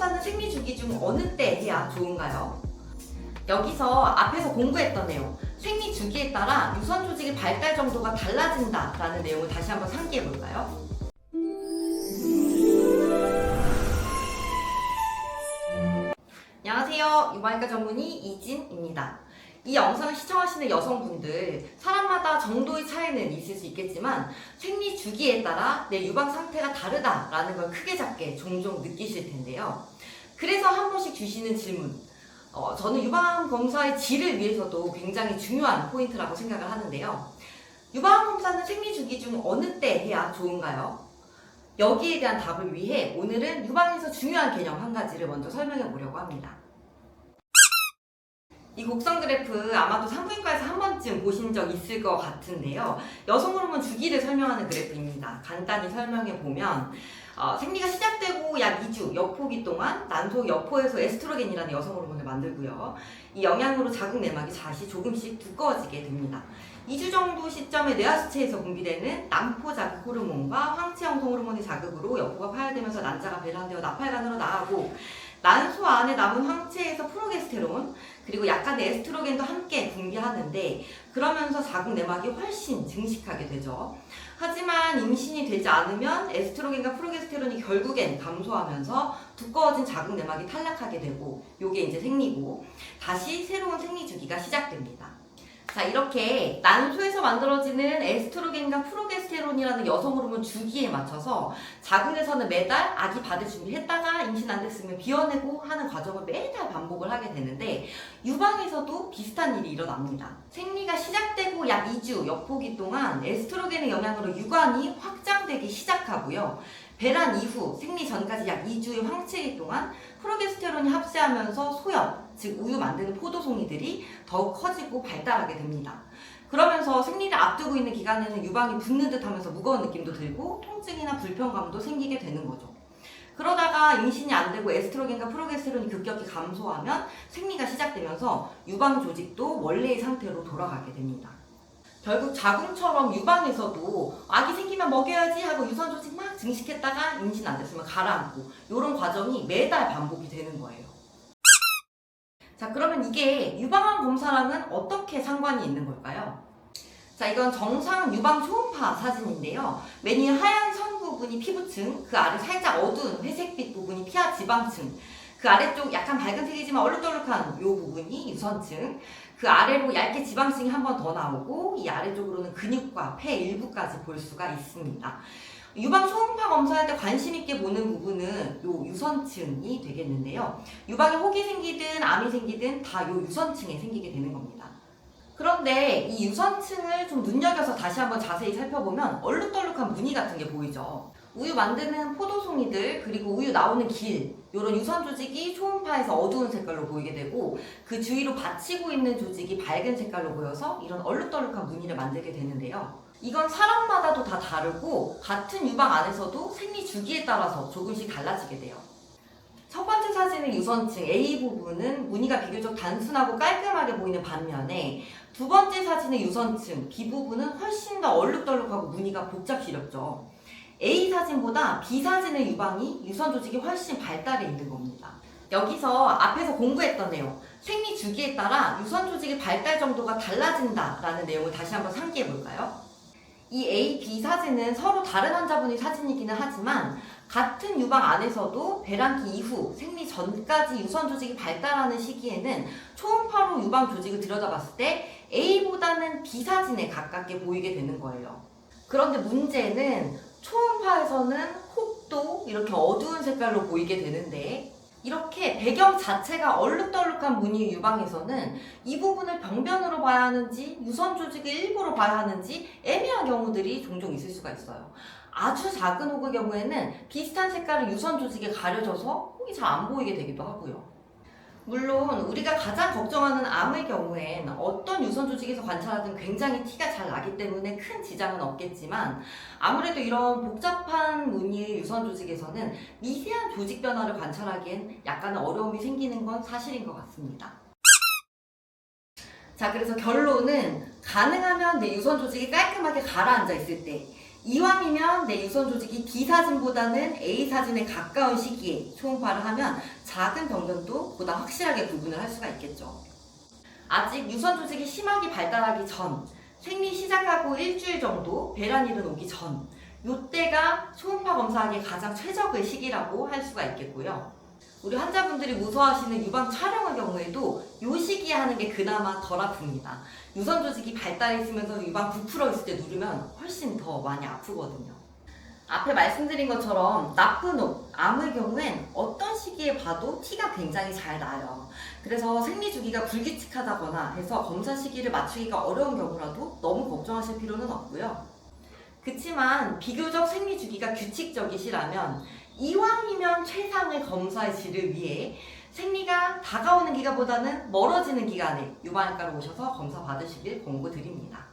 검사는 생리주기 중 어느 때 해야 좋은가요? 여기서 앞에서 공부했던 내용, 생리주기에 따라 유선 조직의 발달 정도가 달라진다라는 내용을 다시 한번 상기해 볼까요? 안녕하세요. 유방외과 전문의 이진입니다. 이 영상을 시청하시는 여성분들, 사람마다 정도의 차이는 있을 수 있겠지만 생리 주기에 따라 내 유방 상태가 다르다라는 걸 크게 작게 종종 느끼실 텐데요. 그래서 한 번씩 주시는 질문, 저는 유방 검사의 질을 위해서도 굉장히 중요한 포인트라고 생각을 하는데요. 유방 검사는 생리 주기 중 어느 때 해야 좋은가요? 여기에 대한 답을 위해 오늘은 유방에서 중요한 개념 한 가지를 먼저 설명해 보려고 합니다. 이 곡선 그래프 아마도 산부인과에서 한 번쯤 보신 적 있을 것 같은데요. 여성 호르몬 주기를 설명하는 그래프입니다. 간단히 설명해 보면 생리가 시작되고 약 2주 여포기 동안 난소 여포에서 에스트로겐이라는 여성 호르몬을 만들고요. 이 영향으로 자궁 내막이 다시 조금씩 두꺼워지게 됩니다. 2주 정도 시점에 뇌하수체에서 분비되는 난포 자극 호르몬과 황체 형성 호르몬의 자극으로 여포가 파열되면서 난자가 배란되어 나팔관으로 나가고, 난소 안에 남은 황체에서 프로게스테론 그리고 약간의 에스트로겐도 함께 분비하는데, 그러면서 자궁 내막이 훨씬 증식하게 되죠. 하지만 임신이 되지 않으면 에스트로겐과 프로게스테론이 결국엔 감소하면서 두꺼워진 자궁 내막이 탈락하게 되고, 요게 이제 생리고 다시 새로운 생리 주기가 시작됩니다. 자, 이렇게 난소에서 만들어지는 에스트로겐과 프로게스테론이라는 여성 호르몬 주기에 맞춰서 자궁에서는 매달 아기 받을 준비했다가 임신 안 됐으면 비워내고 하는 과정을 매달 반복을 하게 되는데, 유방에서도 비슷한 일이 일어납니다. 생리가 시작되고 약 2주 여포기 동안 에스트로겐의 영향으로 유관이 확장되기 시작하고요. 배란 이후 생리 전까지 약 2주의 황체기 동안 프로게스테론이 합세하면서 소염, 즉 우유 만드는 포도송이들이 더욱 커지고 발달하게 됩니다. 그러면서 생리를 앞두고 있는 기간에는 유방이 붓는 듯 하면서 무거운 느낌도 들고 통증이나 불편감도 생기게 되는 거죠. 그러다가 임신이 안 되고 에스트로겐과 프로게스테론이 급격히 감소하면 생리가 시작되면서 유방 조직도 원래의 상태로 돌아가게 됩니다. 결국 자궁처럼 유방에서도 아기 생기면 먹여야지 하고 유선 조직 막 증식했다가 임신 안 됐으면 가라앉고, 이런 과정이 매달 반복이 되는 거예요. 자, 그러면 이게 유방암 검사랑은 어떻게 상관이 있는 걸까요? 자, 이건 정상 유방 초음파 사진인데요. 맨 위에 하얀 선 부분이 피부층, 그 아래 살짝 어두운 회색빛 부분이 피하 지방층, 그 아래쪽 약간 밝은 색이지만 얼룩덜룩한 이 부분이 유선층, 그 아래로 얇게 지방층이 한 번 더 나오고, 이 아래쪽으로는 근육과 폐 일부까지 볼 수가 있습니다. 유방 초음파 검사할 때 관심 있게 보는 부분은 요 유선층이 되겠는데요. 유방에 혹이 생기든 암이 생기든 다 요 유선층에 생기게 되는 겁니다. 그런데 이 유선층을 좀 눈여겨서 다시 한번 자세히 살펴보면 얼룩덜룩한 무늬 같은 게 보이죠. 우유 만드는 포도송이들 그리고 우유 나오는 길, 이런 유선 조직이 초음파에서 어두운 색깔로 보이게 되고, 그 주위로 받치고 있는 조직이 밝은 색깔로 보여서 이런 얼룩덜룩한 무늬를 만들게 되는데요. 이건 사람마다도 다 다르고 같은 유방 안에서도 생리 주기에 따라서 조금씩 달라지게 돼요. 첫 번째 사진의 유선층 A 부분은 무늬가 비교적 단순하고 깔끔하게 보이는 반면에, 두 번째 사진의 유선층 B 부분은 훨씬 더 얼룩덜룩하고 무늬가 복잡스럽죠. A 사진보다 B 사진의 유방이 유선 조직이 훨씬 발달해 있는 겁니다. 여기서 앞에서 공부했던 내용, 생리 주기에 따라 유선 조직의 발달 정도가 달라진다라는 내용을 다시 한번 상기해 볼까요? 이 A, B 사진은 서로 다른 환자분의 사진이기는 하지만 같은 유방 안에서도 배란기 이후 생리 전까지 유선 조직이 발달하는 시기에는 초음파로 유방 조직을 들여다봤을 때 A보다는 B 사진에 가깝게 보이게 되는 거예요. 그런데 문제는 초음파에서는 혹도 이렇게 어두운 색깔로 보이게 되는데, 이렇게 배경 자체가 얼룩덜룩한 무늬의 유방에서는 이 부분을 병변으로 봐야 하는지 유선 조직의 일부로 봐야 하는지 애매한 경우들이 종종 있을 수가 있어요. 아주 작은 혹의 경우에는 비슷한 색깔의 유선 조직에 가려져서 혹이 잘 안 보이게 되기도 하고요. 물론 우리가 가장 걱정하는 암의 경우엔 어떤 유선 조직에서 관찰하든 굉장히 티가 잘 나기 때문에 큰 지장은 없겠지만, 아무래도 이런 복잡한 무늬의 유선 조직에서는 미세한 조직 변화를 관찰하기엔 약간의 어려움이 생기는 건 사실인 것 같습니다. 자, 그래서 결론은 가능하면 내 유선 조직이 깔끔하게 가라앉아 있을 때, 이왕이면 내 유선 조직이 D 사진보다는 A 사진에 가까운 시기에 초음파를 하면 작은 병변도 보다 확실하게 구분을 할 수가 있겠죠. 아직 유선 조직이 심하게 발달하기 전, 생리 시작하고 일주일 정도 배란일은 오기 전, 요때가 초음파 검사하기에 가장 최적의 시기라고 할 수가 있겠고요. 우리 환자분들이 무서워하시는 유방 촬영의 경우에도 요 시기에 하는 게 그나마 덜 아픕니다. 유선 조직이 발달해 있으면서 유방 부풀어 있을 때 누르면 훨씬 더 많이 아프거든요. 앞에 말씀드린 것처럼 나쁜 옷, 암의 경우엔 어떤 시기에 봐도 티가 굉장히 잘 나요. 그래서 생리 주기가 불규칙하다거나 해서 검사 시기를 맞추기가 어려운 경우라도 너무 걱정하실 필요는 없고요. 그치만 비교적 생리 주기가 규칙적이시라면 이왕이면 최상의 검사의 질을 위해 생리가 다가오는 기간보다는 멀어지는 기간에 유방외과로 오셔서 검사 받으시길 권고드립니다.